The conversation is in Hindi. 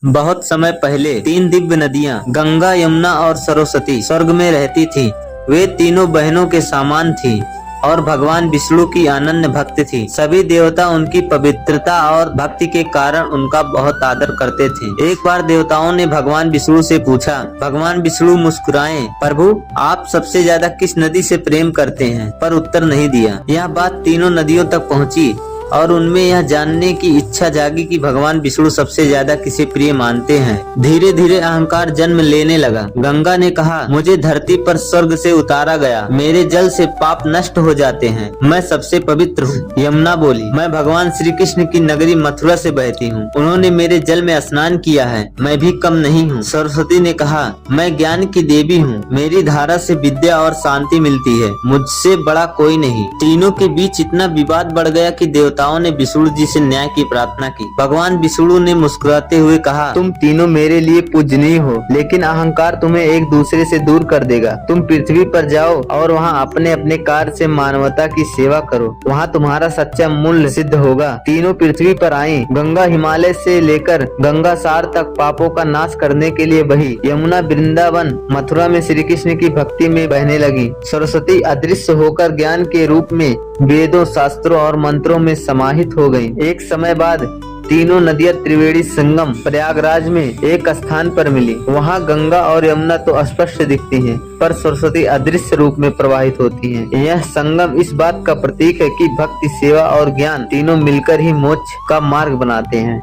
बहुत समय पहले 3 दिव्य नदियां गंगा, यमुना और सरस्वती स्वर्ग में रहती थी। वे तीनों बहनों के समान थी और भगवान विष्णु की अनन्य भक्त थी। सभी देवता उनकी पवित्रता और भक्ति के कारण उनका बहुत आदर करते थे। एक बार देवताओं ने भगवान विष्णु से पूछा। भगवान विष्णु मुस्कुराए, प्रभु आप सबसे ज्यादा किस नदी से प्रेम करते हैं? पर उत्तर नहीं दिया। यह बात तीनों नदियों तक पहुंची और उनमें यह जानने की इच्छा जागी कि भगवान विष्णु सबसे ज्यादा किसे प्रिय मानते हैं। धीरे धीरे अहंकार जन्म लेने लगा। गंगा ने कहा, मुझे धरती पर स्वर्ग से उतारा गया, मेरे जल से पाप नष्ट हो जाते हैं, मैं सबसे पवित्र हूँ। यमुना बोली, मैं भगवान श्री कृष्ण की नगरी मथुरा से बहती हूँ, उन्होंने मेरे जल में स्नान किया है, मैं भी कम नहीं हूँ। सरस्वती ने कहा, मैं ज्ञान की देवी हूँ, मेरी धारा से विद्या और शांति मिलती है, मुझसे बड़ा कोई नहीं। तीनों के बीच इतना विवाद बढ़ गया कि देवताओं ने विष्णु जी से न्याय की प्रार्थना की। भगवान विष्णु ने मुस्कुराते हुए कहा, तुम तीनों मेरे लिए पूजनीय हो, लेकिन अहंकार तुम्हें एक दूसरे से दूर कर देगा। तुम पृथ्वी पर जाओ और वहाँ अपने अपने कार्य से मानवता की सेवा करो, वहाँ तुम्हारा सच्चा मूल्य सिद्ध होगा। तीनों पृथ्वी पर आई। गंगा हिमालय से लेकर गंगा सार तक पापों का नाश करने के लिए बही। यमुना वृंदावन मथुरा में श्री कृष्ण की भक्ति में बहने लगी। सरस्वती अदृश्य होकर ज्ञान के रूप में वेदों, शास्त्रों और मंत्रों में समाहित हो गईं। एक समय बाद तीनों नदियां त्रिवेणी संगम प्रयागराज में एक स्थान पर मिली। वहां गंगा और यमुना तो स्पष्ट दिखती हैं, पर सरस्वती अदृश्य रूप में प्रवाहित होती हैं। यह संगम इस बात का प्रतीक है कि भक्ति, सेवा और ज्ञान तीनों मिलकर ही मोक्ष का मार्ग बनाते हैं।